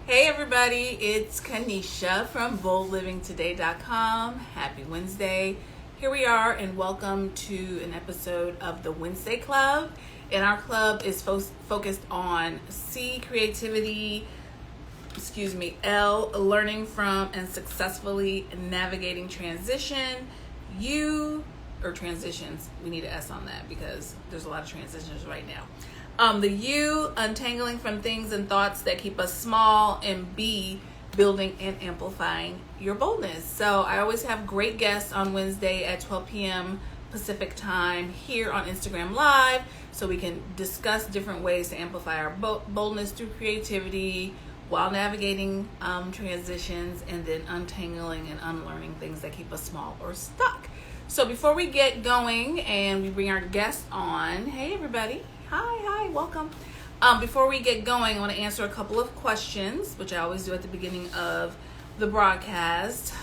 Hey everybody, it's Kanesha from BoldLivingToday.com. Happy Wednesday. Here we are and welcome to an episode of the Wednesday Club. And our club is focused on C, creativity, L, learning from and successfully navigating transition, U, or transitions. We need an S on that because there's a lot of transitions right now. The U, untangling from things and thoughts that keep us small, and B, building and amplifying your boldness. So I always have great guests on Wednesday at 12 p.m. Pacific time here on Instagram Live, so we can discuss different ways to amplify our boldness through creativity while navigating transitions, and then untangling and unlearning things that keep us small or stuck. So before we get going and we bring our guests on, hey everybody. Hi, welcome. Before we get going, I want to answer a couple of questions, which I always do at the beginning of the broadcast.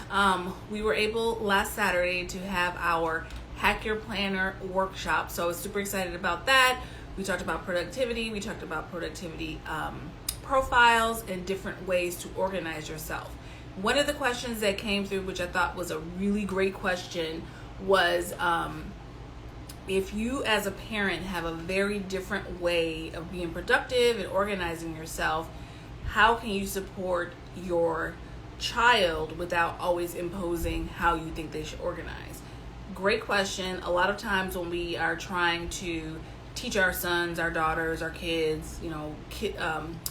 We were able last Saturday to have our Hack Your Planner workshop, so I was super excited about that. We talked about productivity, profiles, and different ways to organize yourself. One of the questions that came through, which I thought was a really great question, was if you as a parent have a very different way of being productive and organizing yourself, how can you support your child without always imposing how you think they should organize? Great question. A lot of times when we are trying to teach our sons, our daughters, our kids,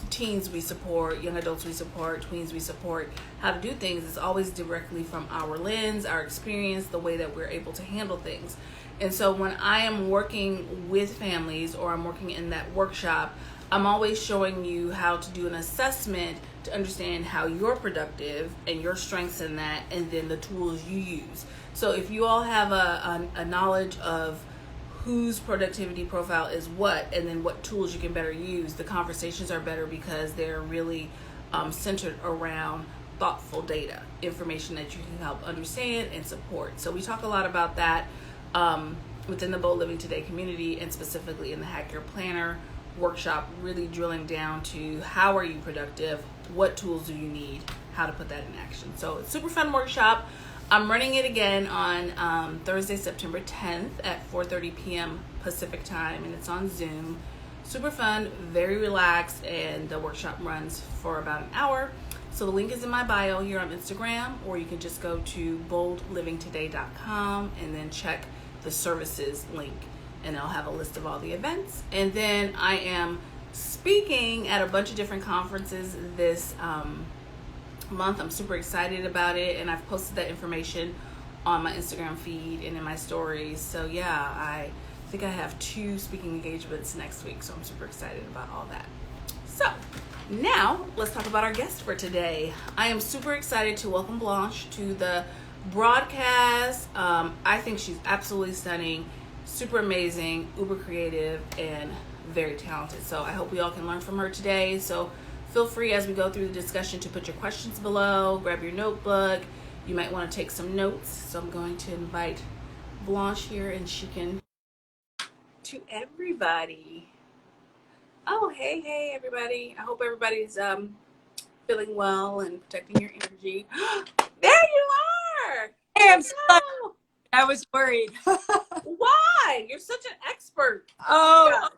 teens we support, young adults we support, tweens we support, how to do things, it's always directly from our lens, our experience, the way that we're able to handle things. And so when I am working with families or I'm working in that workshop, I'm always showing you how to do an assessment to understand how you're productive and your strengths in that, and then the tools you use. So if you all have a knowledge of whose productivity profile is what, and then what tools you can better use, the conversations are better because they're really centered around thoughtful data, information that you can help understand and support. So we talk a lot about that within the Bold Living Today community, and specifically in the Hack Your Planner workshop, really drilling down to how are you productive, what tools do you need, how to put that in action. So it's a super fun workshop. I'm running it again on Thursday, September 10th at 4:30 p.m. Pacific time, and it's on Zoom. Super fun, very relaxed, and the workshop runs for about an hour. So the link is in my bio here on Instagram, or you can just go to boldlivingtoday.com and then check the services link, and I'll have a list of all the events. And then I am speaking at a bunch of different conferences this month. I'm super excited about it, and I've posted that information on my Instagram feed and in my stories. So yeah, I think I have 2 speaking engagements next week, so I'm super excited about all that. So now let's talk about our guest for today. I am super excited to welcome Blanche to the broadcast. I think she's absolutely stunning, super amazing, uber creative, and very talented. So I hope we all can learn from her today. So feel free as we go through the discussion to put your questions below, grab your notebook. You might want to take some notes. So I'm going to invite Blanche here, and she can, to everybody. Oh, hey, everybody. I hope everybody's feeling well and protecting your energy. There you are. Hey, I'm sorry. I was worried. Why? You're such an expert. Oh,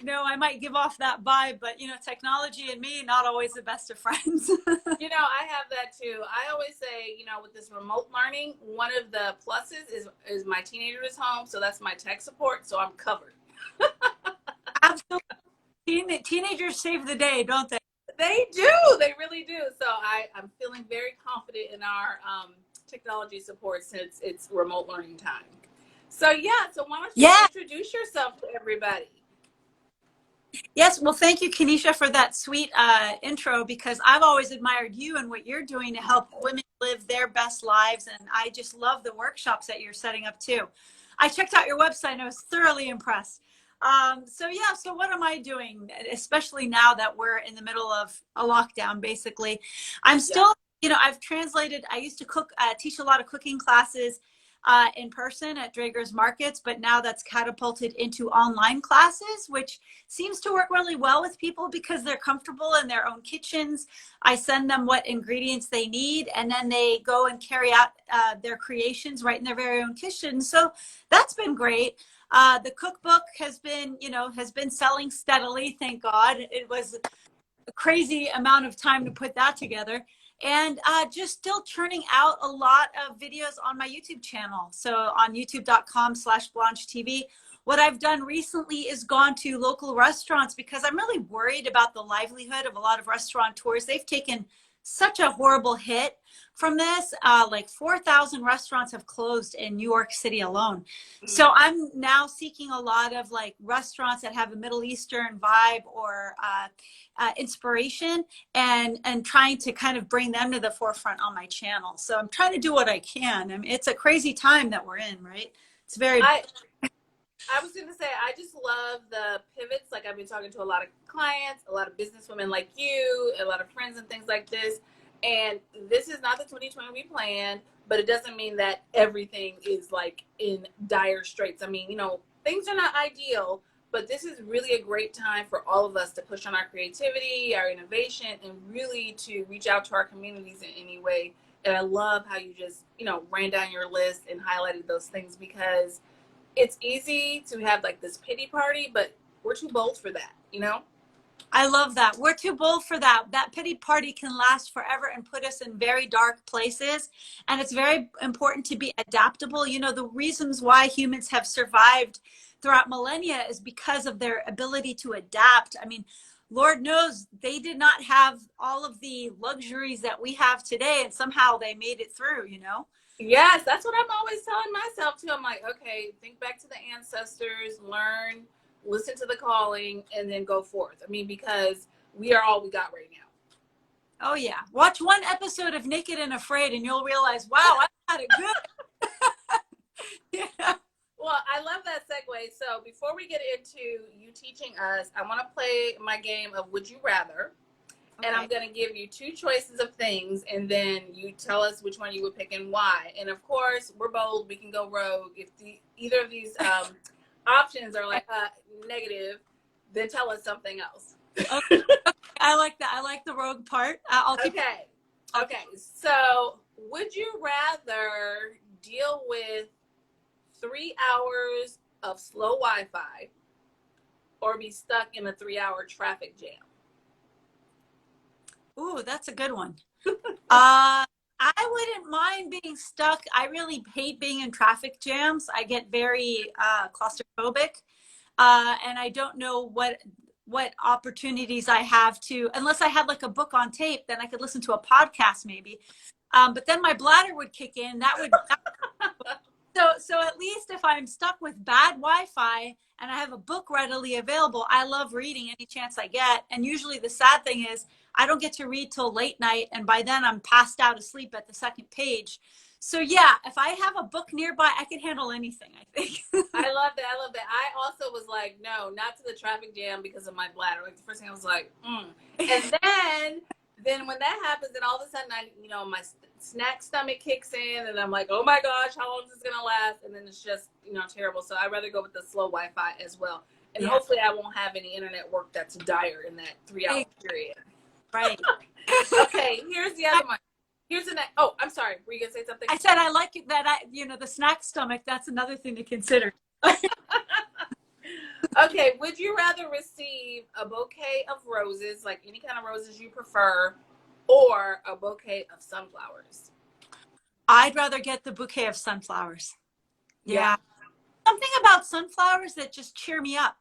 no, I might give off that vibe, but technology and me, not always the best of friends. I have that too. I always say, with this remote learning, one of the pluses is my teenager is home, so that's my tech support, so I'm covered. Absolutely. Teenagers save the day, don't they? They do. They really do. So I'm feeling very confident in our technology support since it's remote learning time. So so why don't you introduce yourself to everybody? Yes, well, thank you, Kanesha, for that sweet intro, because I've always admired you and what you're doing to help women live their best lives, and I just love the workshops that you're setting up too. I checked out your website and I was thoroughly impressed. So what am I doing, especially now that we're in the middle of a lockdown, basically? I'm still, I've translated, I used to teach a lot of cooking classes. in person at Drager's Markets, but now that's catapulted into online classes, which seems to work really well with people because they're comfortable in their own kitchens. I send them what ingredients they need, and then they go and carry out their creations right in their very own kitchen. So that's been great. The cookbook has been, has been selling steadily. Thank God. It was a crazy amount of time to put that together. And just still churning out a lot of videos on my YouTube channel. So on youtube.com/Blanche TV. What I've done recently is gone to local restaurants because I'm really worried about the livelihood of a lot of restaurateurs. They've taken such a horrible hit from this. Like 4,000 restaurants have closed in New York City alone. So I'm now seeking a lot of like restaurants that have a Middle Eastern vibe or inspiration, and trying to kind of bring them to the forefront on my channel. So I'm trying to do what I can. I mean, it's a crazy time that we're in, right? It's very... I was going to say, I just love the pivots. Like, I've been talking to a lot of clients, a lot of businesswomen like you, a lot of friends and things like this. And this is not the 2020 we planned, but it doesn't mean that everything is like in dire straits. I mean, things are not ideal, but this is really a great time for all of us to push on our creativity, our innovation, and really to reach out to our communities in any way. And I love how you just, ran down your list and highlighted those things, because it's easy to have like this pity party, but we're too bold for that, I love that. We're too bold for that. That pity party can last forever and put us in very dark places. And it's very important to be adaptable. The reasons why humans have survived throughout millennia is because of their ability to adapt. I mean, Lord knows they did not have all of the luxuries that we have today, and somehow they made it through, Yes, that's what I'm always telling myself too. I'm like, okay, think back to the ancestors, learn, listen to the calling, and then go forth. I mean, because we are all we got right now. Oh yeah. Watch one episode of Naked and Afraid and you'll realize, wow, I had it good. Yeah. Well, I love that segue. So before we get into you teaching us, I want to play my game of Would You Rather. Okay. And I'm going to give you two choices of things, and then you tell us which one you would pick and why. And of course, we're bold. We can go rogue. If either of these options are like negative, then tell us something else. Okay. I like that. I like the rogue part. I'll keep... Okay. So would you rather deal with 3 hours of slow Wi-Fi or be stuck in a 3-hour traffic jam? Ooh, that's a good one. I wouldn't mind being stuck. I really hate being in traffic jams. I get very claustrophobic, and I don't know what opportunities I have to, unless I had like a book on tape, then I could listen to a podcast maybe. But then my bladder would kick in. That would so at least if I'm stuck with bad Wi-Fi and I have a book readily available, I love reading any chance I get. And usually the sad thing is I don't get to read till late night, and by then I'm passed out asleep at the second page. So yeah, if I have a book nearby, I can handle anything, I think. I love that. I also was like, no, not to the traffic jam because of my bladder. Like the first thing I was like, And then when that happens, then all of a sudden my snack stomach kicks in, and I'm like, oh my gosh, how long is this gonna last? And then it's just terrible. So I'd rather go with the slow Wi-Fi as well. And hopefully I won't have any internet work that's dire in that 3-hour period. Right. Okay, here's the other one. Here's the next. Oh, I'm sorry. Were you gonna say something? I said I like it that the snack stomach. That's another thing to consider. Okay, would you rather receive a bouquet of roses, like any kind of roses you prefer, or a bouquet of sunflowers? I'd rather get the bouquet of sunflowers. Yeah. Something about sunflowers that just cheer me up.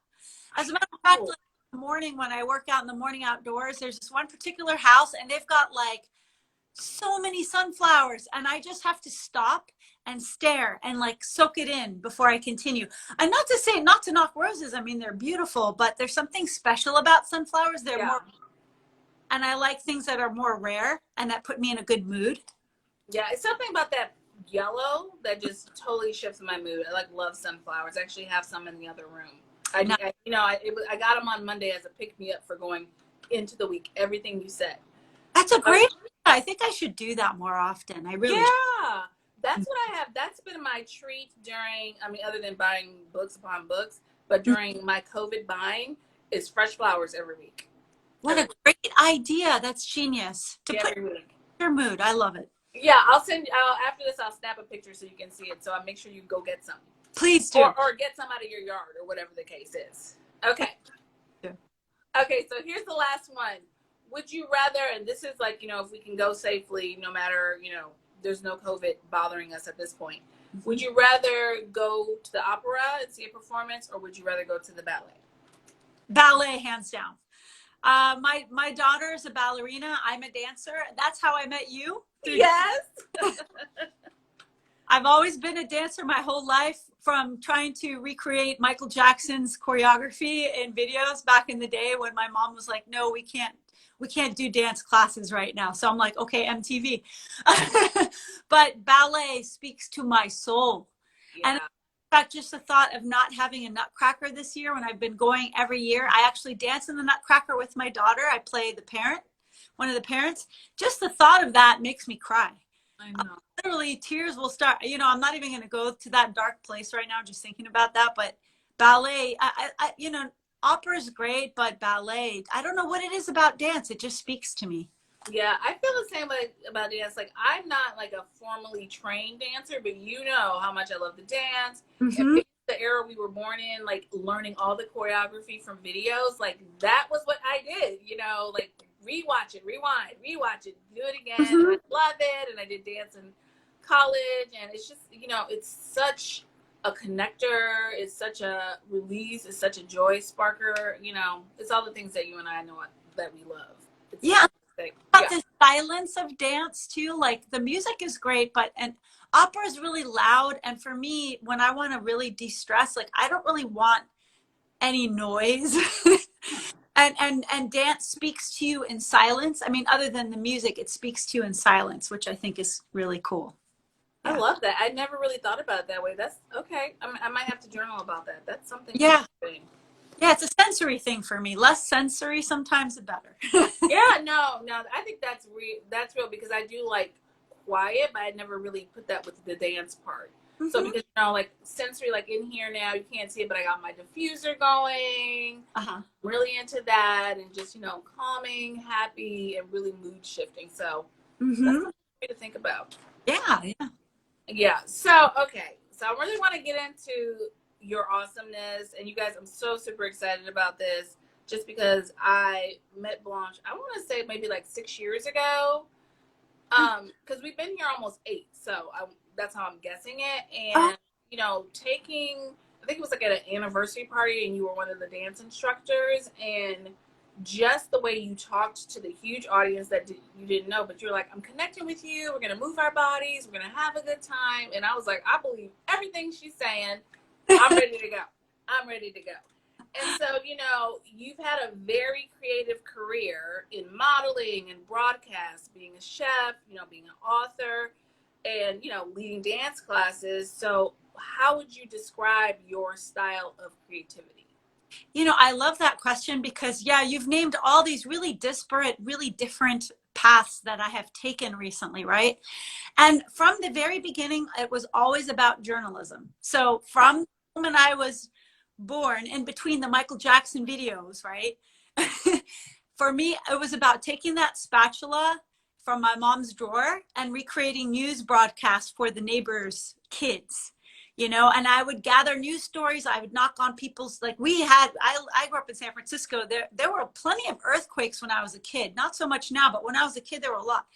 As a matter of fact, like in the morning when I work out in the morning outdoors, there's this one particular house and they've got like so many sunflowers, and I just have to stop and stare and like soak it in before I continue. And not to say not to knock roses. I mean, they're beautiful, but there's something special about sunflowers. They're more, and I like things that are more rare and that put me in a good mood. Yeah, it's something about that yellow that just totally shifts my mood. I love sunflowers. I actually have some in the other room. I got them on Monday as a pick me up for going into the week. Everything you said. That's a great. I think I should do that more often. I really. Yeah. That's what I have. That's been my treat during, I mean, other than buying books upon books, but during my COVID buying is fresh flowers every week. What a great idea. That's genius. To put Every week. your mood. I love it. Yeah, I'll send, after this, I'll snap a picture so you can see it. So I'll make sure you go get some. Please do. Or get some out of your yard or whatever the case is. Okay. Okay, so here's the last one. Would you rather, and this is like, you know, if we can go safely, no matter, you know, there's no COVID bothering us at this point. Would you rather go to the opera and see a performance, or would you rather go to the ballet? Ballet, hands down. My daughter is a ballerina. I'm a dancer. That's how I met you. Yes. I've always been a dancer my whole life, from trying to recreate Michael Jackson's choreography in videos back in the day when my mom was like, no, we can't do dance classes right now. So I'm like, okay, MTV. But ballet speaks to my soul. Yeah. And in fact, just the thought of not having a Nutcracker this year, when I've been going every year, I actually dance in the Nutcracker with my daughter. I play the parent, one of the parents. Just the thought of that makes me cry. I know. Literally tears will start. You know, I'm not even going to go to that dark place right now, just thinking about that. But ballet, you know, opera is great, but ballet, I don't know what it is about dance. It just speaks to me. Yeah, I feel the same way about dance. Like, I'm not like a formally trained dancer, but you know how much I love to dance. And the era we were born in, like learning all the choreography from videos, like that was what I did, you know, like rewatch it, rewind, rewatch it, do it again. And I love it. And I did dance in college, and it's just, you know, it's such a connector, it's such a release, it's such a joy sparker, you know, it's all the things that you and I know that we love. It's the silence of dance too. Like, the music is great, but and opera is really loud, and for me, when I want to really de-stress, like, I don't really want any noise. and dance speaks to you in silence. I mean, other than the music, it speaks to you in silence, which I think is really cool. I love that. I never really thought about it that way. That's okay. I might have to journal about that. That's something. Yeah. Yeah, it's a sensory thing for me. Less sensory, sometimes the better. Yeah, no. I think that's real because I do like quiet, but I never really put that with the dance part. So because, you know, like sensory, like in here now, you can't see it, but I got my diffuser going. Really into that, and just, you know, calming, happy, and really mood shifting. So that's something to think about. Yeah. So, okay. So I really want to get into your awesomeness. And you guys, I'm so super excited about this, just because I met Blanche, I want to say maybe like 6 years ago. Because we've been here almost 8. So that's how I'm guessing it. And, you know, I think it was like at an anniversary party, and you were one of the dance instructors, and just the way you talked to the huge audience that you didn't know, but you're like, I'm connecting with you. We're going to move our bodies. We're going to have a good time. And I was like, I believe everything she's saying. I'm ready to go. I'm ready to go. And so, you know, you've had a very creative career in modeling and broadcast, being a chef, you know, being an author, and, you know, leading dance classes. So how would you describe your style of creativity? You know, I love that question because, yeah, you've named all these really disparate, really different paths that I have taken recently, right? And from the very beginning, it was always about journalism. So from the moment I was born, in between the Michael Jackson videos, right? For me, it was about taking that spatula from my mom's drawer and recreating news broadcasts for the neighbors' kids. You know, and I would gather news stories. I would knock on people's, like I grew up in San Francisco. There were plenty of earthquakes when I was a kid. Not so much now, but when I was a kid, there were a lot.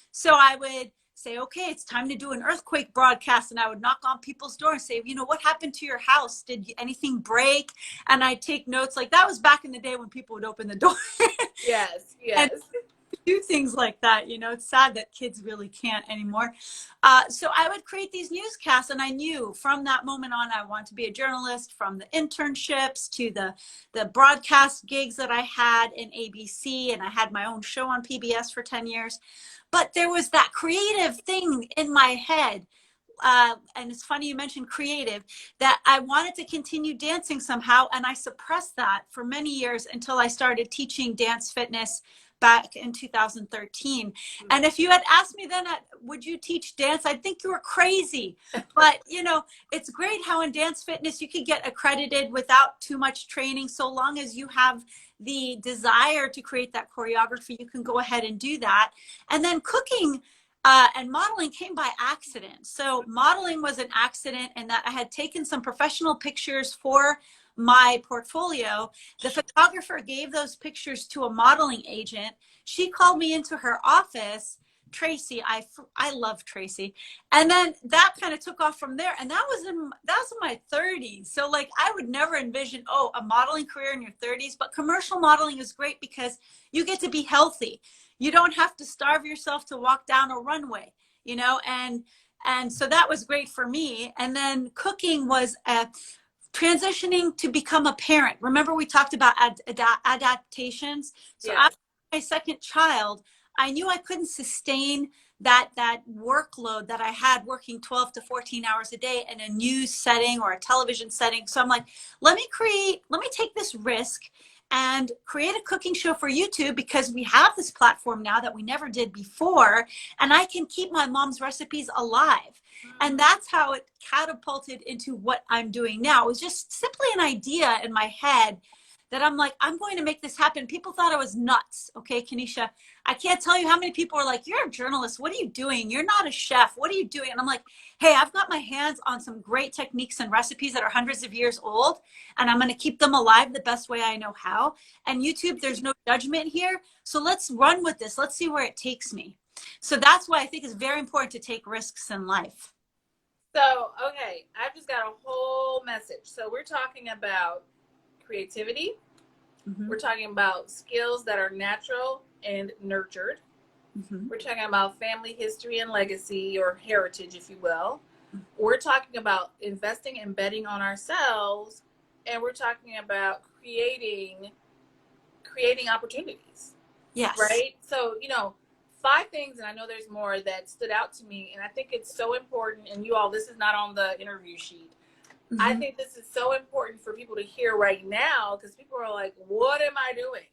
So I would say, okay, it's time to do an earthquake broadcast. And I would knock on people's door and say, you know, what happened to your house? Did anything break? And I'd take notes. Like, that was back in the day when people would open the door. Yes. And do things like that. You know, it's sad that kids really can't anymore. So I would create these newscasts, and I knew from that moment on I wanted to be a journalist, from the internships to the broadcast gigs that I had in ABC, and I had my own show on PBS for 10 years. But there was that creative thing in my head. And it's funny you mentioned creative, that I wanted to continue dancing somehow. And I suppressed that for many years until I started teaching dance fitness back in 2013. And if you had asked me then, would you teach dance? I'd think you were crazy. But, you know, it's great how in dance fitness you could get accredited without too much training. So long as you have the desire to create that choreography, you can go ahead and do that. And then cooking and modeling came by accident. So modeling was an accident in that I had taken some professional pictures for my portfolio. The photographer gave those pictures to a modeling agent. She called me into her office. Tracy, I love Tracy. And then that kind of took off from there. And that was in my 30s. So like I would never envision, oh, a modeling career in your 30s, but commercial modeling is great because you get to be healthy. You don't have to starve yourself to walk down a runway, you know, and so that was great for me. And then cooking was transitioning to become a parent. Remember we talked about adaptations. So Yeah. after my second child, I knew I couldn't sustain that workload that I had working 12 to 14 hours a day in a news setting or a television setting. So I'm like, let me take this risk and create a cooking show for YouTube, because we have this platform now that we never did before, and I can keep my mom's recipes alive. And that's how it catapulted into what I'm doing now. It was just simply an idea in my head that I'm like, I'm going to make this happen. People thought I was nuts. Okay, Kanesha, I can't tell you how many people are like, you're a journalist. What are you doing? You're not a chef. What are you doing? And I'm like, hey, I've got my hands on some great techniques and recipes that are hundreds of years old, and I'm going to keep them alive the best way I know how. And YouTube, there's no judgment here. So let's run with this. Let's see where it takes me. So that's why I think it's very important to take risks in life. So, okay, I've just got a whole message. So we're talking about creativity. Mm-hmm. We're talking about skills that are natural and nurtured. Mm-hmm. We're talking about family history and legacy, or heritage, if you will. Mm-hmm. We're talking about investing and betting on ourselves. And we're talking about creating opportunities. Yes. Right? So, you know, 5 things, and I know there's more, that stood out to me. And I think it's so important. And you all, this is not on the interview sheet. Mm-hmm. I think this is so important for people to hear right now, because people are like, what am I doing?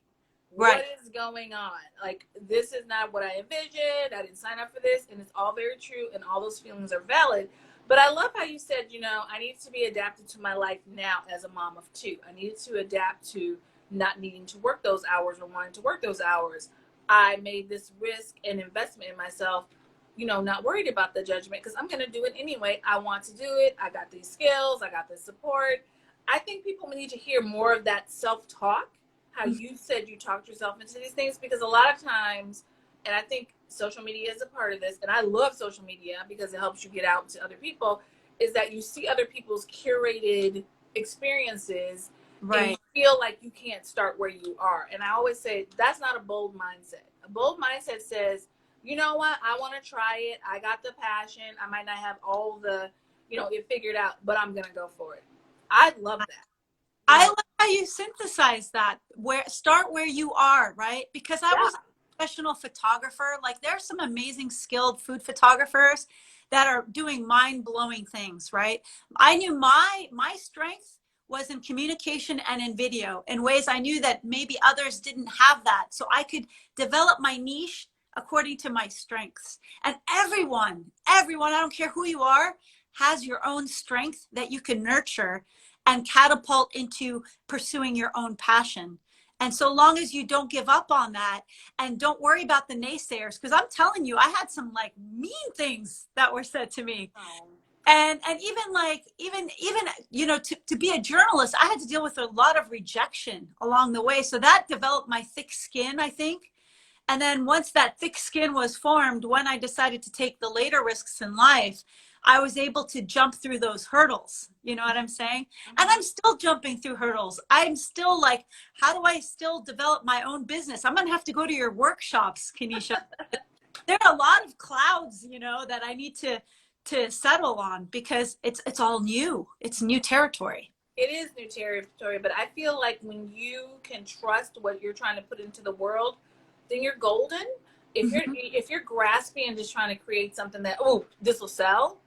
Right. What is going on? Like, this is not what I envisioned. I didn't sign up for this. And it's all very true. And all those feelings are valid. But I love how you said, you know, I need to be adapted to my life now as a mom of 2. I needed to adapt to not needing to work those hours or wanting to work those hours. I made this risk and investment in myself, you know, not worried about the judgment, because I'm going to do it anyway. I want to do it. I got these skills. I got this support. I think people need to hear more of that self-talk, how you said you talked yourself into these things, because a lot of times, and I think social media is a part of this, and I love social media because it helps you get out to other people, is that you see other people's curated experiences. Right. And you feel like you can't start where you are. And I always say that's not a bold mindset. A bold mindset says, you know what, I want to try it. I got the passion. I might not have all the, you know, it figured out, but I'm going to go for it. I love that. I love how you synthesize that. Start where you are, right? Because I was a professional photographer. Like, there are some amazing skilled food photographers that are doing mind-blowing things, right? I knew my strength was in communication and in video, in ways I knew that maybe others didn't have that. So I could develop my niche according to my strengths. And everyone, I don't care who you are, has your own strength that you can nurture and catapult into pursuing your own passion. And so long as you don't give up on that, and don't worry about the naysayers, because I'm telling you, I had some like mean things that were said to me. Oh. And even you know, to be a journalist, I had to deal with a lot of rejection along the way. So that developed my thick skin, I think. And then once that thick skin was formed, when I decided to take the later risks in life, I was able to jump through those hurdles. You know what I'm saying? And I'm still jumping through hurdles. I'm still like, how do I still develop my own business? I'm going to have to go to your workshops, Kanesha. There are a lot of clouds, you know, that I need to settle on, because it's all new. It's new territory. It is new territory, but I feel like when you can trust what you're trying to put into the world, then you're golden. If you're grasping and just trying to create something that, oh, this will sell,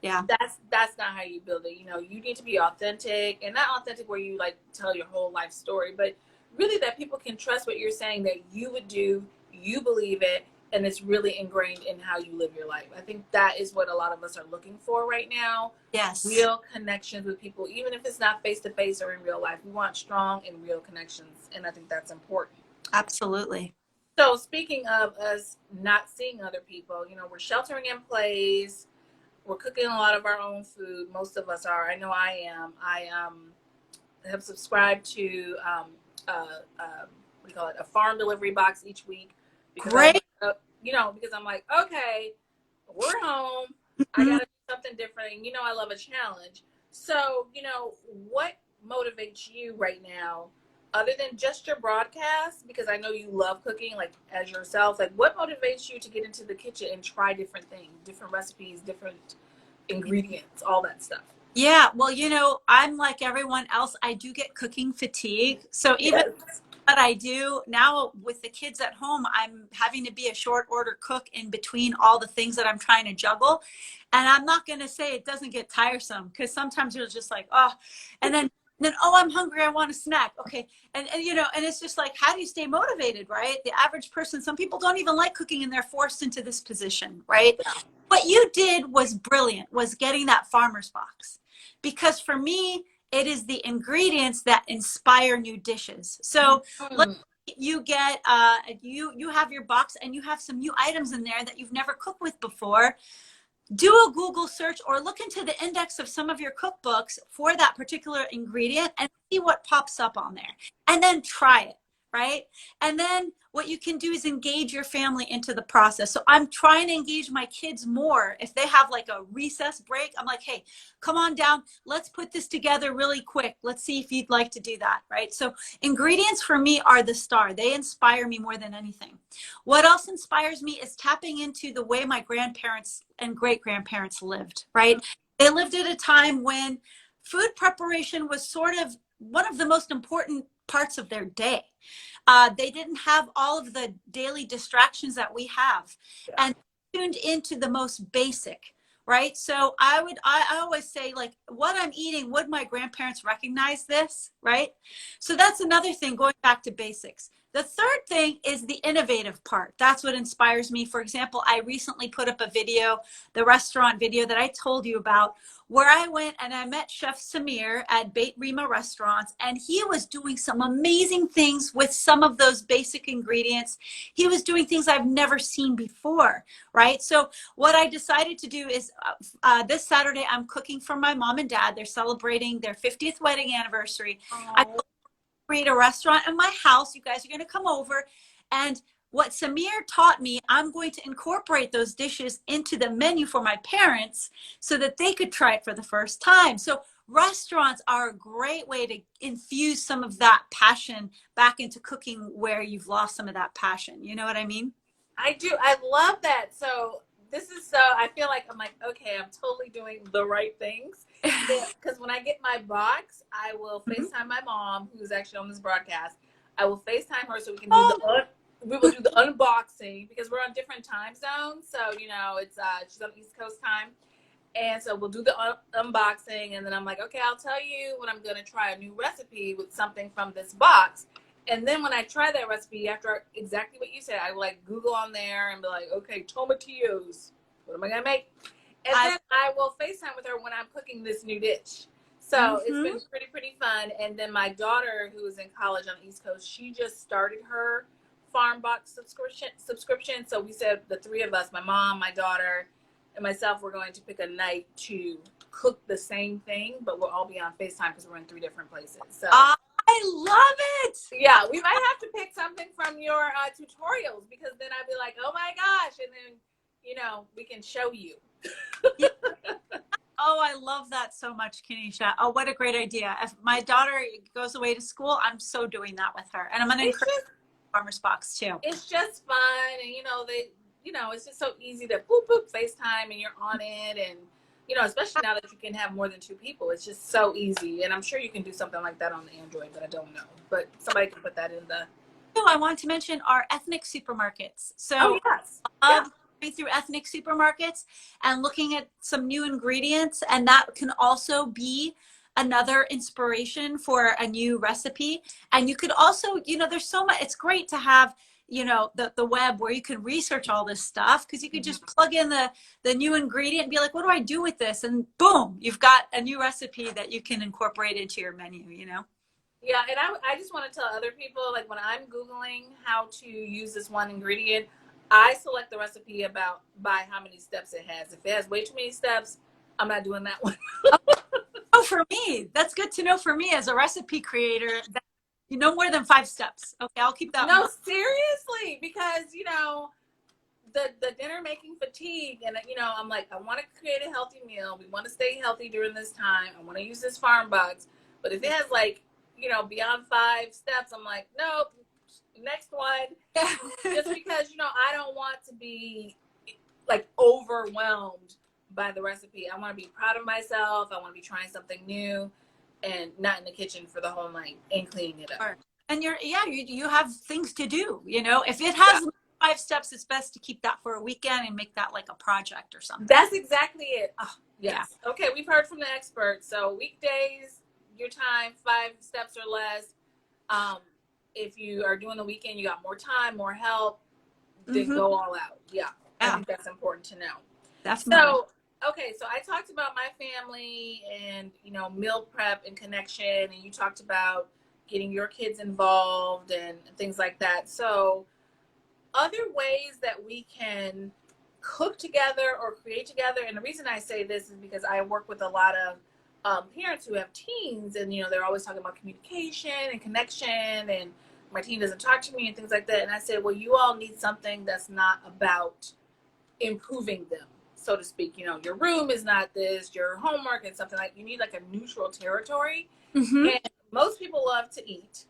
that's not how you build it. You know, you need to be authentic, and not authentic where you like tell your whole life story, but really that people can trust what you're saying, that you would do, you believe it, and it's really ingrained in how you live your life. I think that is what a lot of us are looking for right now. Yes. Real connections with people, even if it's not face to face or in real life. We want strong and real connections, and I think that's important. Absolutely. So speaking of us not seeing other people, you know, we're sheltering in place. We're cooking a lot of our own food. Most of us are. I know I am. I have subscribed to what do you call it, a farm delivery box each week, because Great. you know, because I'm like, okay, we're home. I Mhm. gotta do something different. And, you know, I love a challenge. So, you know, what motivates you right now, other than just your broadcast? Because I know you love cooking, like as yourself. Like, what motivates you to get into the kitchen and try different things, different recipes, different ingredients, all that stuff? Yeah, well, you know, I'm like everyone else. I do get cooking fatigue. So even Yes. what I do now with the kids at home, I'm having to be a short order cook in between all the things that I'm trying to juggle. And I'm not going to say it doesn't get tiresome, because sometimes you're just like, oh, and then, oh, I'm hungry. I want a snack. Okay. And, you know, and it's just like, how do you stay motivated, right? The average person, some people don't even like cooking and they're forced into this position, right? Yeah. What you did was brilliant, was getting that farmer's box. Because for me, it is the ingredients that inspire new dishes. So let's Mm. you get you have your box and you have some new items in there that you've never cooked with before. Do a Google search or look into the index of some of your cookbooks for that particular ingredient and see what pops up on there. And then try it, right? And then what you can do is engage your family into the process. So I'm trying to engage my kids more. If they have like a recess break, I'm like, hey, come on down. Let's put this together really quick. Let's see if you'd like to do that, right? So ingredients for me are the star. They inspire me more than anything. What else inspires me is tapping into the way my grandparents and great grandparents lived, right? They lived at a time when food preparation was sort of one of the most important parts of their day. They didn't have all of the daily distractions that we have, Yeah. and tuned into the most basic, right? So I always say, like, what I'm eating, would my grandparents recognize this, right? So that's another thing, going back to basics. The third thing is the innovative part. That's what inspires me. For example, I recently put up a video, the restaurant video that I told you about, where I went and I met Chef Samir at Beit Rima Restaurants, and he was doing some amazing things with some of those basic ingredients. He was doing things I've never seen before, right? So what I decided to do is this Saturday, I'm cooking for my mom and dad. They're celebrating their 50th wedding anniversary. I Oh. create a restaurant in my house. You guys are going to come over, and what Samir taught me, I'm going to incorporate those dishes into the menu for my parents so that they could try it for the first time. So restaurants are a great way to infuse some of that passion back into cooking where you've lost some of that passion. You know what I mean? I do. I love that. So this is so, I feel like I'm like, okay, I'm totally doing the right things. Because when I get my box, I will Mhm. FaceTime my mom, who's actually on this broadcast. I will FaceTime her so we can do Oh, we will do the unboxing, because we're on different time zones. So, you know, it's she's on East Coast time. And so we'll do the unboxing, and then I'm like, okay, I'll tell you when I'm going to try a new recipe with something from this box. And then when I try that recipe, after exactly what you said, I will like Google on there and be like, okay, tomatillos, what am I going to make? And I, then I will FaceTime with her when I'm cooking this new dish. So it's mm-hmm. been pretty fun. And then my daughter, who is in college on the East Coast, she just started her farm box subscription. So we said the three of us, my mom, my daughter, and myself, we're going to pick a night to cook the same thing, but we'll all be on FaceTime because we're in three different places. So I love it. yeah, we might have to pick something from your tutorials, because then I'd be like, oh my gosh, and then, you know, we can show you. Yeah. Oh, I love that so much, Kanesha. Oh, what a great idea. If my daughter goes away to school, I'm so doing that with her. And I'm going to It's encourage just Farmer's Box too. it's just fun, and you know, it's just so easy to boop boop FaceTime and you're on it, and you know, especially now that you can have more than two people, it's just so easy. And I'm sure you can do something like that on the Android, but I don't know. But somebody can put that in the. So I want to mention our ethnic supermarkets. Oh So yes, I yeah. love going through ethnic supermarkets and looking at some new ingredients, and that can also be another inspiration for a new recipe. And you could also, you know, there's so much, it's great to have, you know, the web where you can research all this stuff, because you could just plug in the new ingredient and be like, what do I do with this? And boom, you've got a new recipe that you can incorporate into your menu, you know? Yeah, and I just want to tell other people, like when I'm Googling how to use this one ingredient, I select the recipe by how many steps it has. If it has way too many steps, I'm not doing that one. Oh, for me, that's good to know for me as a recipe creator, that you know more than 5 steps. Okay, I'll keep that. No, seriously, because, you know, the dinner making fatigue, and, you know, I'm like, I want to create a healthy meal. We want to stay healthy during this time. I want to use this farm box. But if it has, like, you know, beyond 5 steps, I'm like, nope, next one. Just because, you know, I don't want to be like overwhelmed by the recipe. I want to be proud of myself. I want to be trying something new and not in the kitchen for the whole night and cleaning it up. And you have things to do, you know. If it has 5 steps, it's best to keep that for a weekend and make that like a project or something. That's exactly it. Oh, yes. Yeah. Okay, we've heard from the expert. So weekdays, your time, 5 steps or less. If you are doing the weekend, you got more time, more help, then go all out. Yeah. I think that's important to know. Definitely. So, okay, so I talked about my family and, you know, meal prep and connection, and you talked about getting your kids involved and things like that. So other ways that we can cook together or create together, and the reason I say this is because I work with a lot of parents who have teens, and, you know, they're always talking about communication and connection, and my teen doesn't talk to me and things like that. And I said, well, you all need something that's not about improving them, so to speak. You know, your room is not this, your homework and something like, you need like a neutral territory. And most people love to eat.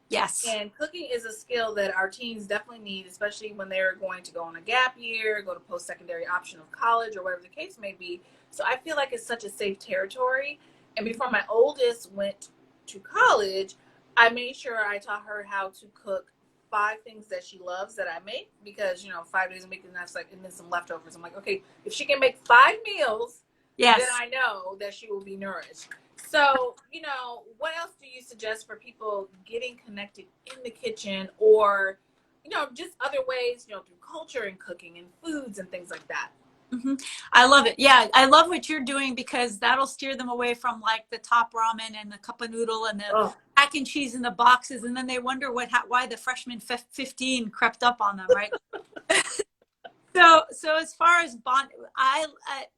Yes. And cooking is a skill that our teens definitely need, especially when they're going to go on a gap year, go to post-secondary option of college or whatever the case may be. So I feel like it's such a safe territory. And before my oldest went to college, I made sure I taught her how to cook 5 things that she loves that I make, because, you know, 5 days a week, and that's like, and then some leftovers. I'm like, okay, if she can make 5 meals, then I know that she will be nourished. So, you know, what else do you suggest for people getting connected in the kitchen, or, you know, just other ways, you know, through culture and cooking and foods and things like that? I love it. Yeah, I love what you're doing, because that'll steer them away from like the top ramen and the cup of noodle and the mac and cheese in the boxes, and then they wonder why the freshman 15 crept up on them, right? So as far as bond,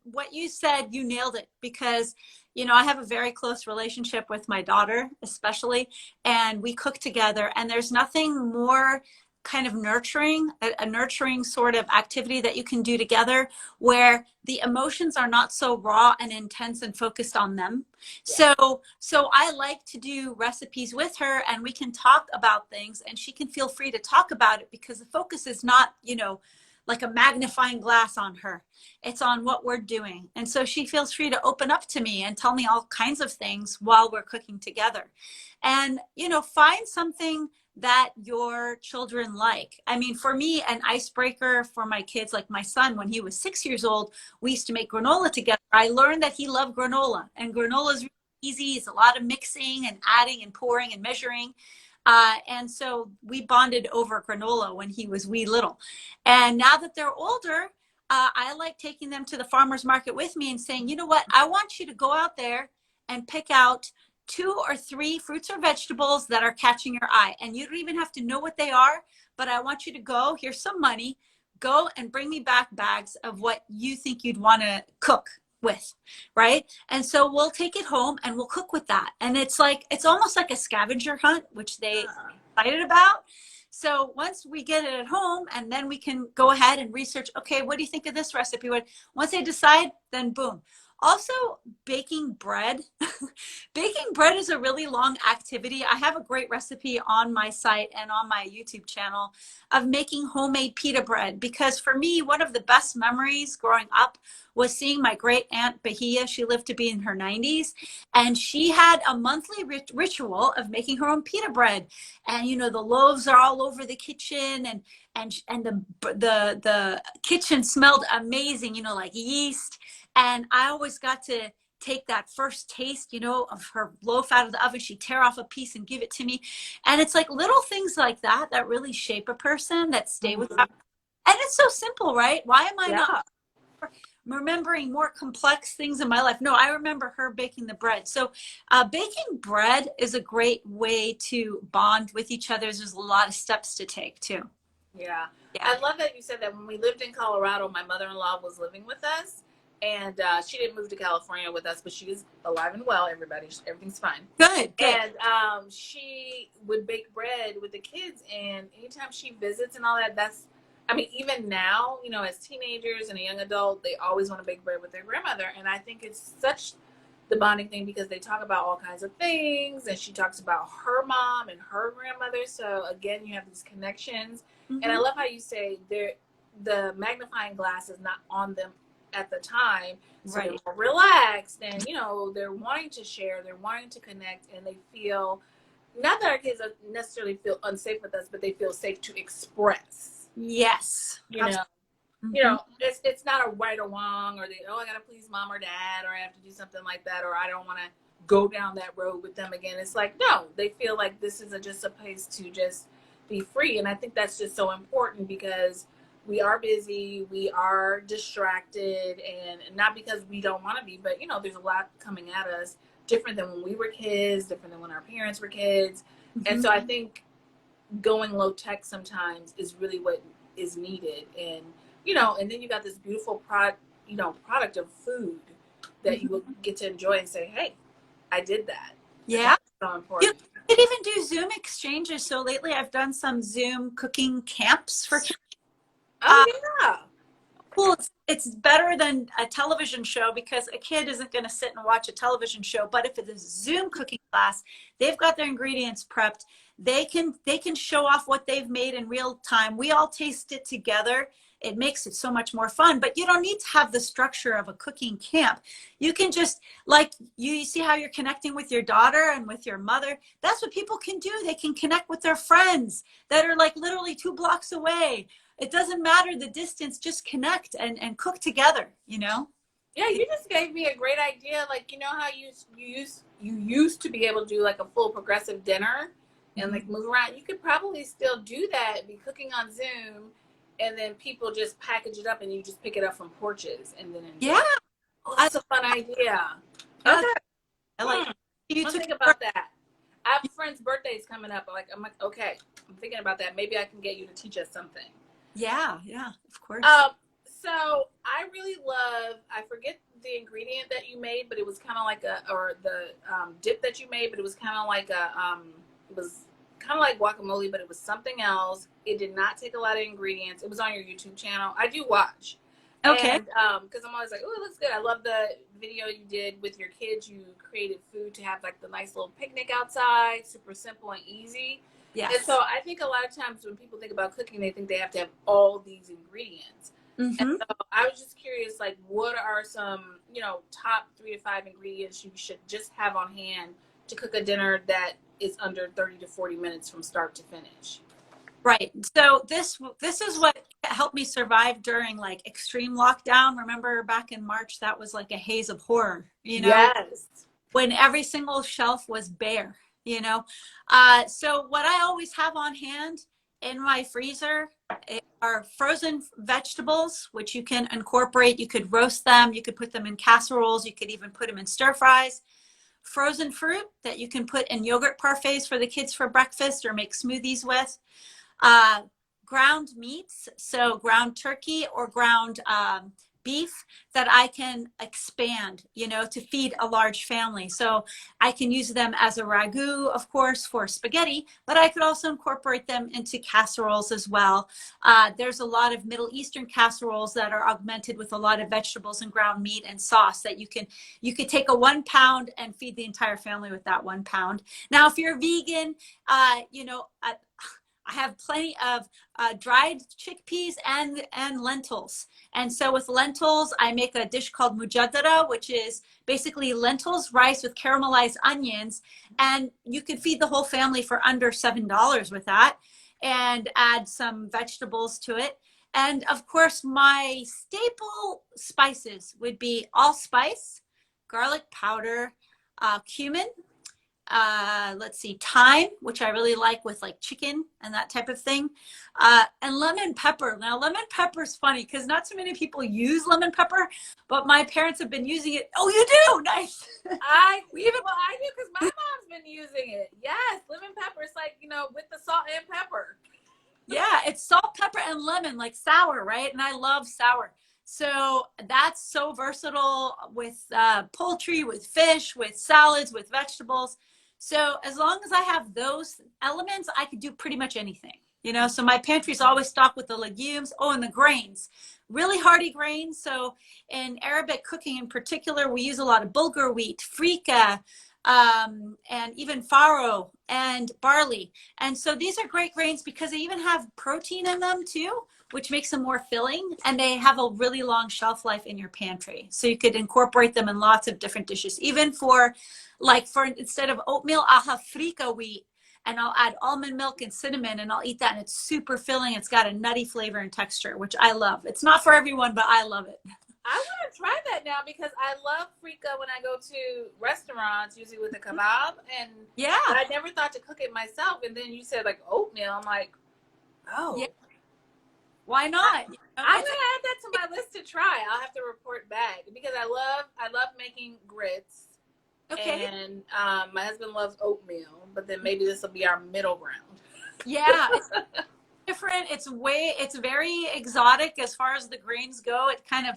what you said, you nailed it, because, you know, I have a very close relationship with my daughter, especially, and we cook together, and there's nothing more kind of nurturing, a nurturing sort of activity that you can do together, where the emotions are not so raw and intense and focused on them. So I like to do recipes with her, and we can talk about things, and she can feel free to talk about it, because the focus is not, you know, like a magnifying glass on her. It's on what we're doing. And so she feels free to open up to me and tell me all kinds of things while we're cooking together. And, you know, find something that your children like. I mean, for me, an icebreaker for my kids, like my son, when he was 6 years old, we used to make granola together. I learned that he loved granola, and granola is really easy. It's a lot of mixing and adding and pouring and measuring. And so we bonded over granola when he was wee little. And now that they're older, I like taking them to the farmer's market with me and saying, you know what, I want you to go out there and pick out 2 or 3 fruits or vegetables that are catching your eye. And you don't even have to know what they are, but I want you to go, here's some money, go and bring me back bags of what you think you'd want to cook with, right? And so we'll take it home and we'll cook with that. And it's like, it's almost like a scavenger hunt, which they excited about. So once we get it at home, and then we can go ahead and research, okay, what do you think of this recipe? Once they decide, then boom. Also, baking bread. Baking bread is a really long activity. I have a great recipe on my site and on my YouTube channel of making homemade pita bread, because for me, one of the best memories growing up was seeing my great aunt Bahia. She lived to be in her 90s, and she had a monthly ritual of making her own pita bread. And, you know, the loaves are all over the kitchen, and the kitchen smelled amazing, you know, like yeast. And I always got to take that first taste, you know, of her loaf out of the oven. She'd tear off a piece and give it to me. And it's like little things like that that really shape a person, that stay with that. And it's so simple, right? Why am I not remembering more complex things in my life? No, I remember her baking the bread. So baking bread is a great way to bond with each other. There's a lot of steps to take too. Yeah. I love that you said that. When we lived in Colorado, my mother-in-law was living with us, and she didn't move to California with us, but she is alive and well. Everything's fine. Good. And she would bake bread with the kids, and anytime she visits and all that, I mean, even now, you know, as teenagers and a young adult, they always want to bake bread with their grandmother. And I think it's such the bonding thing, because they talk about all kinds of things, and she talks about her mom and her grandmother. So again, you have these connections. And I love how you say the magnifying glass is not on them at the time. So they're more relaxed, and, you know, they're wanting to share, they're wanting to connect, and they feel, not that our kids necessarily feel unsafe with us, but they feel safe to express. Yes. You know, you know, it's not a right or wrong, or I gotta please mom or dad, or I have to do something like that, or I don't want to go down that road with them again. It's like, no, they feel like this is just a place to just be free. And I think that's just so important, because we are busy, we are distracted, and not because we don't want to be, but, you know, there's a lot coming at us, different than when we were kids, different than when our parents were kids. And so I think going low tech sometimes is really what is needed. And, you know, and then you got this beautiful product of food that you will get to enjoy and say, hey, I did that. Yeah. So important. You could even do Zoom exchanges. So lately I've done some Zoom cooking camps for kids. Oh, yeah. Cool. It's better than a television show, because a kid isn't going to sit and watch a television show. But if it's a Zoom cooking class, they've got their ingredients prepped. They can show off what they've made in real time. We all taste it together. It makes it so much more fun. But you don't need to have the structure of a cooking camp. You can just, like, you see how you're connecting with your daughter and with your mother. That's what people can do. They can connect with their friends that are like literally 2 blocks away. It doesn't matter the distance, just connect and cook together, you know? Yeah, you just gave me a great idea. Like, you know how you used to be able to do like a full progressive dinner and like move around. You could probably still do that, be cooking on Zoom, and then people just package it up and you just pick it up from porches and then enjoy. Yeah. Oh, that's a fun idea. Yeah. Okay. I like I'll think about that. I have friends' birthdays coming up. I'm like, okay, I'm thinking about that. Maybe I can get you to teach us something. Yeah, of course. So I really love, I forget the ingredient that you made, but it was kind of like the dip that you made, but it was kind of like it was kind of like guacamole, but it was something else. It did not take a lot of ingredients. It was on your YouTube channel. I do watch. Okay. And because I'm always like, oh, it looks good. I love the video you did with your kids. You created food to have like the nice little picnic outside, super simple and easy. Yes. And so I think a lot of times when people think about cooking, they think they have to have all these ingredients. And so I was just curious, like, what are some, you know, top 3 to 5 ingredients you should just have on hand to cook a dinner that is under 30 to 40 minutes from start to finish? Right. So this is what helped me survive during like extreme lockdown. Remember back in March, that was like a haze of horror, you know? Yes. When every single shelf was bare, you know? So what I always have on hand in my freezer are frozen vegetables, which you can incorporate. You could roast them. You could put them in casseroles. You could even put them in stir fries. Frozen fruit that you can put in yogurt parfaits for the kids for breakfast or make smoothies with. Ground meats, so ground turkey or ground beef that I can expand, you know, to feed a large family. So I can use them as a ragu, of course, for spaghetti, but I could also incorporate them into casseroles as well. There's a lot of Middle Eastern casseroles that are augmented with a lot of vegetables and ground meat and sauce that you could take a 1 pound and feed the entire family with that 1 pound. Now, if you're vegan, you know, I have plenty of dried chickpeas and lentils. And so with lentils, I make a dish called mujadara, which is basically lentils, rice with caramelized onions. And you could feed the whole family for under $7 with that, and add some vegetables to it. And of course, my staple spices would be allspice, garlic powder, cumin, let's see, thyme, which I really like with like chicken and that type of thing, and lemon pepper. Now, lemon pepper is funny because not so many people use lemon pepper, but my parents have been using it. Oh, you do? Nice. I do because my mom's been using it. Yes, lemon pepper. It's like, with the salt and pepper. Yeah, it's salt, pepper, and lemon, like sour, right? And I love sour. So that's so versatile with poultry, with fish, with salads, with vegetables. So as long as I have those elements, I could do pretty much anything, So my pantry is always stocked with the legumes. Oh, and the grains, really hearty grains. So in Arabic cooking in particular, we use a lot of bulgur wheat, freekeh, and even farro and barley. And so these are great grains because they even have protein in them too, which makes them more filling, and they have a really long shelf life in your pantry. So you could incorporate them in lots of different dishes. Even for instead of oatmeal, I'll have freekeh wheat and I'll add almond milk and cinnamon and I'll eat that, and it's super filling. It's got a nutty flavor and texture, which I love. It's not for everyone, but I love it. I want to try that now because I love freekeh when I go to restaurants, usually with a kebab. And yeah, I never thought to cook it myself. And then you said like oatmeal. I'm like, oh, yeah. Why not? I'm gonna add that to my list to try. I'll have to report back because I love making grits. Okay. And my husband loves oatmeal, but then maybe this will be our middle ground. Yeah. It's different. It's very exotic as far as the grains go. It kind of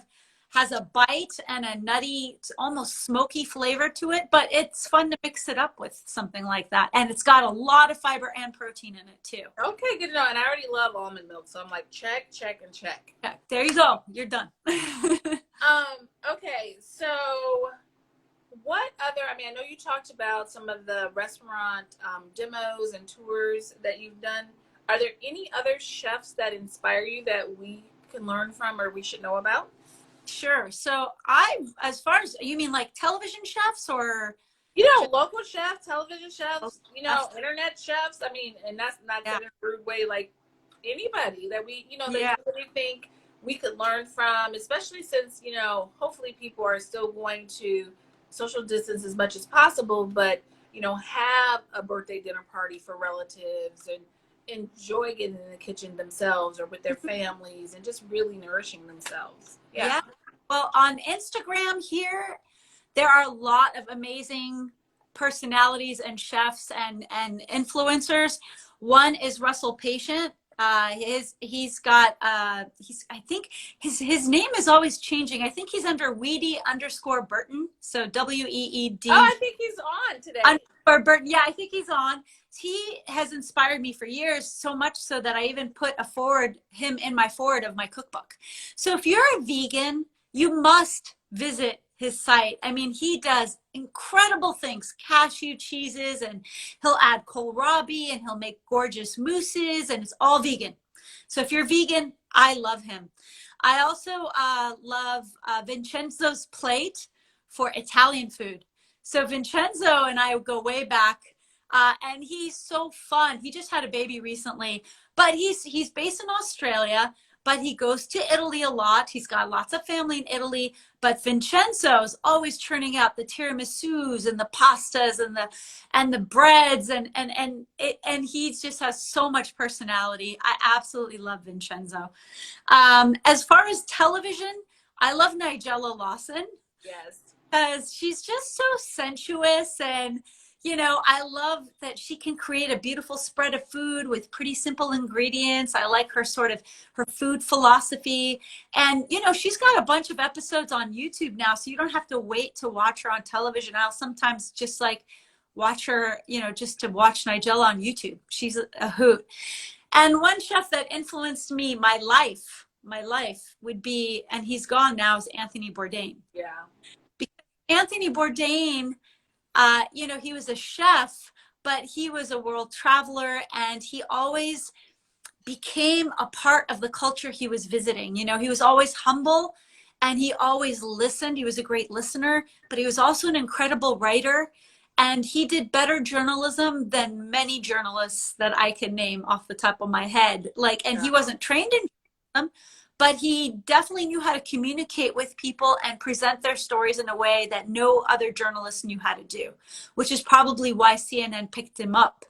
has a bite and a nutty, almost smoky flavor to it, but it's fun to mix it up with something like that. And it's got a lot of fiber and protein in it too. Okay, good to know. And I already love almond milk, so I'm like, check, and check. Yeah, there you go. You're done. Okay, so what other, I know you talked about some of the restaurant demos and tours that you've done. Are there any other chefs that inspire you that we can learn from or we should know about? Sure. So as far as, you mean like television chefs or? Local chefs, television chefs, internet chefs. And that's not in a rude way, like anybody that we, that you really think we could learn from, especially since, hopefully people are still going to social distance as much as possible, but, have a birthday dinner party for relatives and enjoy getting in the kitchen themselves or with their families and just really nourishing themselves. Yeah. Well, on Instagram here, there are a lot of amazing personalities and chefs and influencers. One is Russell Patient. He's got I think his name is always changing. I think he's under Weedy_Burton. So WEED. Oh, I think he's on today. Burton. Yeah, I think he's on. He has inspired me for years, so much so that I even put him in my forward of my cookbook. So if you're a vegan, you must visit his site. He does incredible things, cashew cheeses, and he'll add kohlrabi, and he'll make gorgeous mousses, and it's all vegan. So if you're vegan, I love him. I also love Vincenzo's Plate for Italian food. So Vincenzo and I go way back, and he's so fun. He just had a baby recently, but he's based in Australia, but he goes to Italy a lot. He's got lots of family in Italy, but Vincenzo's always churning out the tiramisus and the pastas and the breads and he just has so much personality. I absolutely love Vincenzo. As far as television, I love Nigella Lawson. Yes. Because she's just so sensuous, and I love that she can create a beautiful spread of food with pretty simple ingredients. I like her food philosophy. And, she's got a bunch of episodes on YouTube now, so you don't have to wait to watch her on television. I'll sometimes just watch her, just to watch Nigella on YouTube. She's a hoot. And one chef that influenced me, my life would be, and he's gone now, is Anthony Bourdain. Yeah. Because Anthony Bourdain, he was a chef, but he was a world traveler, and he always became a part of the culture he was visiting. He was always humble, and he always listened. He was a great listener, but he was also an incredible writer, and he did better journalism than many journalists that I can name off the top of my head. He wasn't trained in journalism, but he definitely knew how to communicate with people and present their stories in a way that no other journalist knew how to do, which is probably why CNN picked him up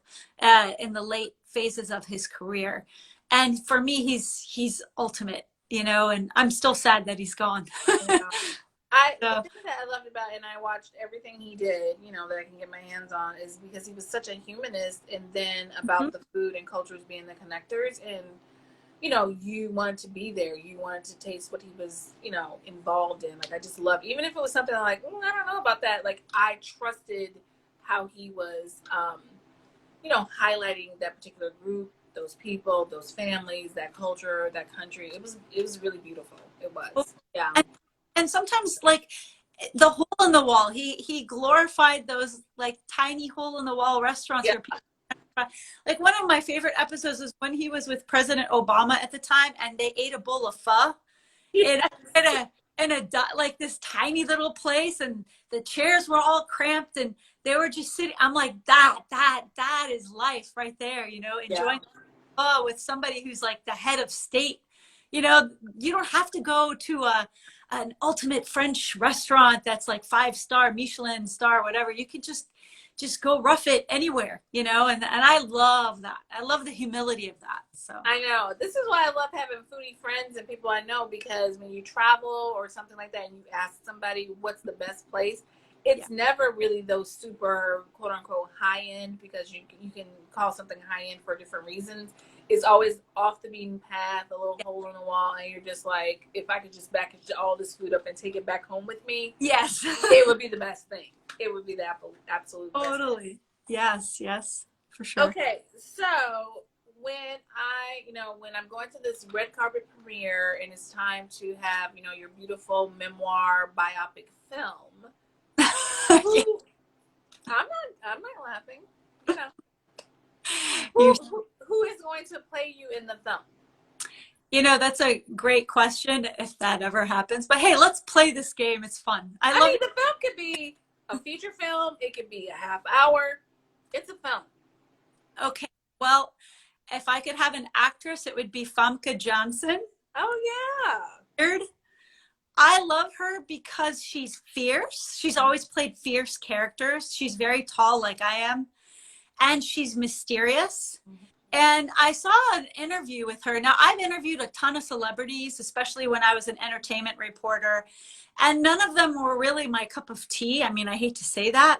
in the late phases of his career. And for me, he's ultimate, you know, and I'm still sad that he's gone. Yeah. The So, thing that I loved about, and I watched everything he did, you know, that I can get my hands on, is because he was such a humanist, and then about the food and cultures being the connectors, and you know, you wanted to be there, you wanted to taste what he was, you know, involved in. Like, I just love, even if it was something like, I don't know about that, like, I trusted how he was, you know, highlighting that particular group, those people, those families, that culture, that country. It was really beautiful. It was. Yeah. and sometimes like the hole in the wall, he glorified those like tiny hole in the wall restaurants Yeah. where people, like one of my favorite episodes was when he was with President Obama at the time and they ate a bowl of pho in, Yes. in a like this tiny little place, and the chairs were all cramped and they were just sitting. I'm like, that is life right there, you know, enjoying pho with somebody who's like the head of state. You know, you don't have to go to an ultimate French restaurant that's like 5-star, Michelin star, whatever. You can just go rough it anywhere, you know, and I love that. I love the humility of that. So I know. This is why I love having foodie friends and people I know, because when you travel or something like that and you ask somebody what's the best place, it's never really those super quote unquote high end, because you can call something high end for different reasons. It's always off the beaten path, a little hole in the wall, and you're just like, if I could just package all this food up and take it back home with me, yes, it would be the best thing. It would be the absolute best totally thing. Yes, for sure. Okay, so when I'm going to this red carpet premiere and it's time to have, you know, your beautiful memoir biopic film, who, I'm not laughing, you know, who is going to play you in the film? You know, that's a great question if that ever happens. But hey, let's play this game. It's fun. I love mean, the film could be a feature film. It could be a half hour. It's a film. Okay. Well, if I could have an actress, it would be Famke Janssen. Oh, Weird. I love her because she's fierce. She's always played fierce characters. She's very tall, like I am, and she's mysterious. And I saw an interview with her. Now, I've interviewed a ton of celebrities, especially when I was an entertainment reporter, and none of them were really my cup of tea. I mean, I hate to say that,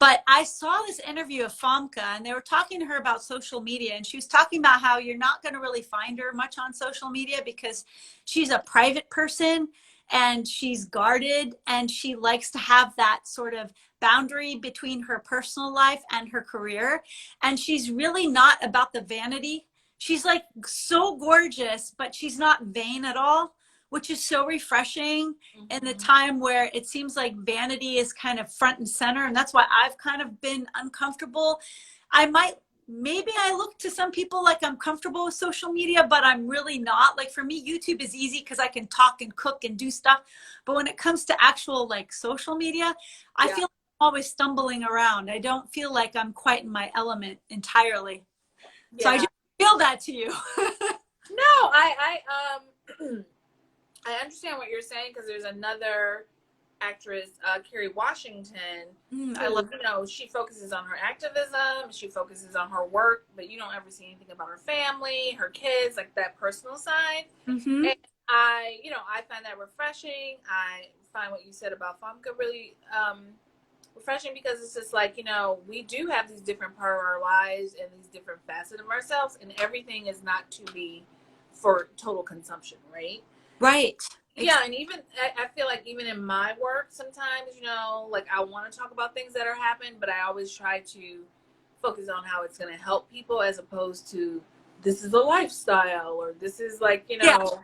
but I saw this interview of Famke, and they were talking to her about social media, and she was talking about how you're not going to really find her much on social media because she's a private person and she's guarded, and she likes to have that sort of boundary between her personal life and her career. And she's really not about the vanity. She's like so gorgeous, but she's not vain at all, which is so refreshing in the time where it seems like vanity is kind of front and center. And that's why I've kind of been uncomfortable. Maybe I look to some people like I'm comfortable with social media, but I'm really not. Like for me, YouTube is easy because I can talk and cook and do stuff. But when it comes to actual like social media, I feel like I'm always stumbling around. I don't feel like I'm quite in my element entirely. So I just feel that to you. No, I understand what you're saying, because there's another actress, Kerry Washington, I love you know, she focuses on her activism, she focuses on her work, but you don't ever see anything about her family, her kids, like that personal side. And I find that refreshing. I find what you said about Famke really refreshing, because it's just like, you know, we do have these different part of our lives and these different facets of ourselves, and everything is not to be for total consumption, right? Right. Yeah, and even I feel like even in my work sometimes, you know, like I want to talk about things that are happening, but I always try to focus on how it's going to help people, as opposed to this is a lifestyle, or this is like, you know,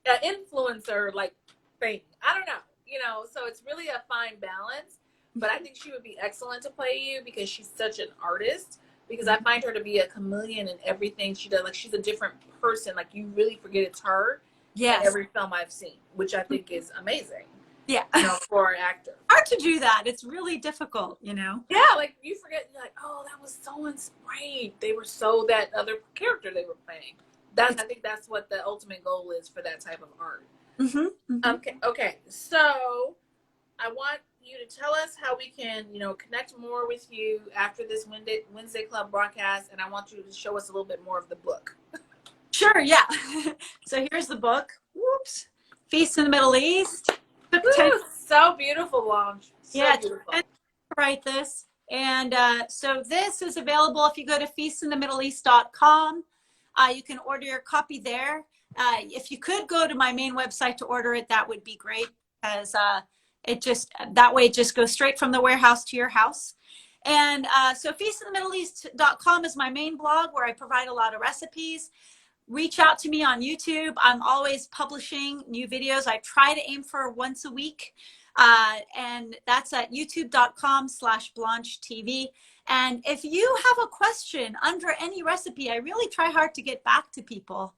an influencer like thing. I don't know, you know, so it's really a fine balance. But I think she would be excellent to play you, because she's such an artist. Because I find her to be a chameleon in everything she does. Like, she's a different person. Like, you really forget it's her. Yes. In every film I've seen, which I think is amazing. Yeah. You know, for an actor. Hard to do that. It's really difficult, you know? Yeah, like you forget, you're like, oh, that was so great. They were so that other character they were playing. I think that's what the ultimate goal is for that type of art. Mm-hmm. Okay. So I want you to tell us how we can, connect more with you after this Wednesday Club broadcast, and I want you to show us a little bit more of the book. Sure, yeah. So here's the book. Whoops. Feast in the Middle East. Ooh, so beautiful, Blanche. So beautiful. To write this. And so this is available if you go to feastinthemiddleeast.com. You can order your copy there. If you could go to my main website to order it, that would be great, because that way it just goes straight from the warehouse to your house. And so feastinthemiddleeast.com is my main blog where I provide a lot of recipes. Reach out to me on YouTube. I'm always publishing new videos. I try to aim for once a week. And that's at youtube.com/Blanche TV. And if you have a question under any recipe, I really try hard to get back to people.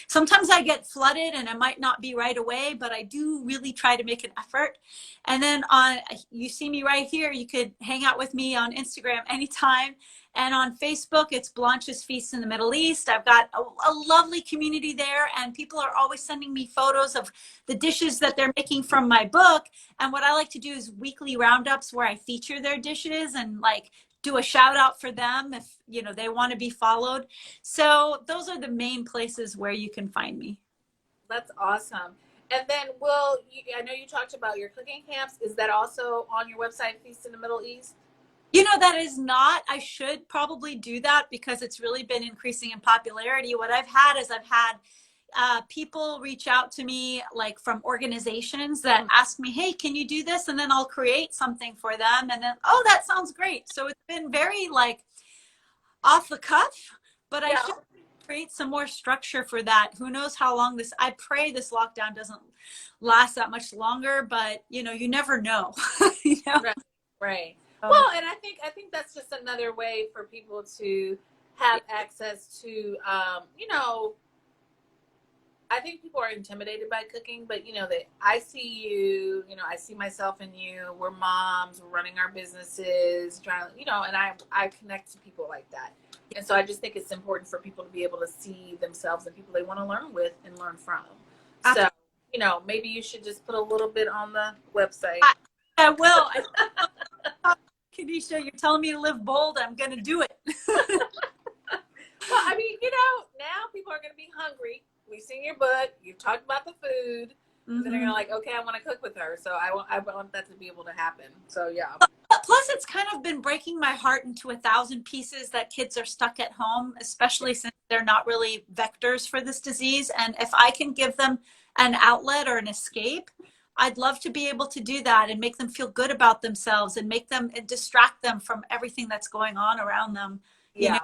Sometimes I get flooded and it might not be right away, but I do really try to make an effort. And then you see me right here. You could hang out with me on Instagram anytime. And on Facebook, it's Blanche's Feast in the Middle East. I've got a lovely community there, and people are always sending me photos of the dishes that they're making from my book. And what I like to do is weekly roundups where I feature their dishes and do a shout out for them if they want to be followed. So those are the main places where you can find me. That's awesome. And then I know you talked about your cooking camps. Is that also on your website, Feast in the Middle East? That is not. I should probably do that because it's really been increasing in popularity. What I've had people reach out to me from organizations that ask me, hey, can you do this? And then I'll create something for them. And then, oh, that sounds great. So it's been very off the cuff, but I should create some more structure for that. Who knows how long I pray this lockdown doesn't last that much longer, but you never know. Right. Well, and I think that's just another way for people to have access to, I think people are intimidated by cooking, but that I see you, I see myself in you. We're moms, we're running our businesses, trying, and I connect to people like that. And so I just think it's important for people to be able to see themselves and people they want to learn with and learn from. So, maybe you should just put a little bit on the website. I will. Kanesha, you're telling me to live bold. I'm going to do it. Well, I mean, now people are going to be hungry. We've seen your book. You've talked about the food. Mm-hmm. Then they're like, okay, I want to cook with her. So I want that to be able to happen. So, yeah. Plus, it's kind of been breaking my heart into 1,000 pieces that kids are stuck at home, especially since they're not really vectors for this disease. And if I can give them an outlet or an escape, I'd love to be able to do that and make them feel good about themselves and distract them from everything that's going on around them. Yeah.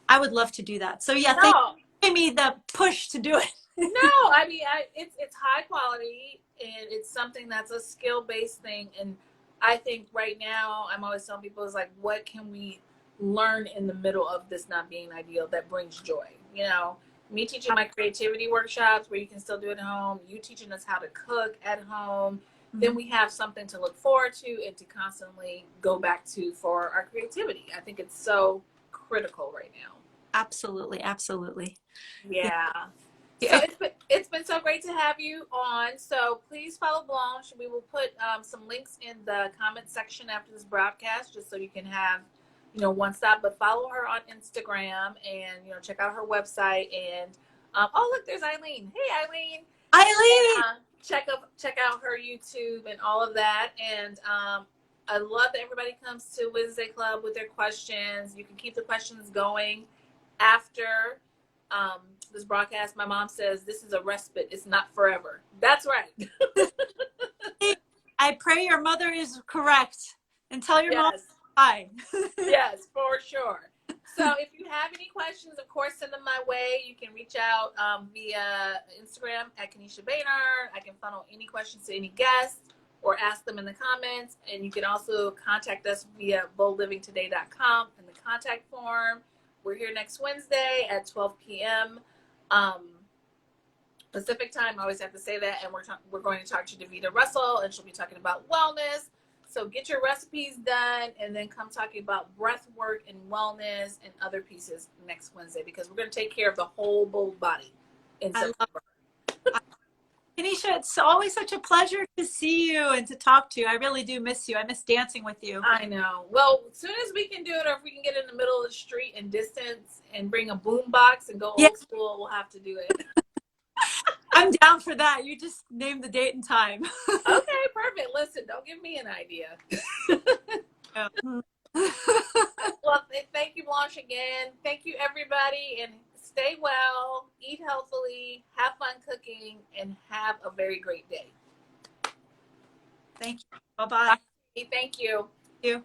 I would love to do that. So yeah, thank you for giving me the push to do it. No, I mean, it's high quality and it's something that's a skill-based thing. And I think right now, I'm always telling people is what can we learn in the middle of this not being ideal that brings joy? Me teaching my creativity workshops where you can still do it at home, you teaching us how to cook at home, then we have something to look forward to and to constantly go back to for our creativity. I think it's so critical right now. Absolutely. Absolutely. Yeah. So it's been so great to have you on. So please follow Blanche. We will put some links in the comment section after this broadcast just so you can have one stop, but follow her on Instagram and, check out her website and, oh, look, there's Eileen. Hey, Eileen. Check out her YouTube and all of that. And, I love that everybody comes to Wednesday Club with their questions. You can keep the questions going after, this broadcast. My mom says this is a respite. It's not forever. That's right. I pray your mother is correct and tell your mom. Hi. Yes, for sure. So if you have any questions, of course, send them my way. You can reach out via Instagram at Kanesha Baynard. I can funnel any questions to any guests or ask them in the comments. And you can also contact us via boldlivingtoday.com in the contact form. We're here next Wednesday at 12 p.m. Pacific time. I always have to say that. And we're going to talk to Davita Russell, and she'll be talking about wellness. So get your recipes done and then come talking about breath work and wellness and other pieces next Wednesday, because we're going to take care of the whole body in I love September. Kanesha, it's always such a pleasure to see you and to talk to you. I really do miss you. I miss dancing with you. I know. Well, as soon as we can do it, or if we can get in the middle of the street and distance and bring a boom box and go old school, we'll have to do it. I'm down for that. You just name the date and time. Okay, perfect. Listen, don't give me an idea. Well, thank you, Blanche, again. Thank you, everybody, and stay well, eat healthily, have fun cooking, and have a very great day. Thank you. Bye-bye. Thank you. Thank you.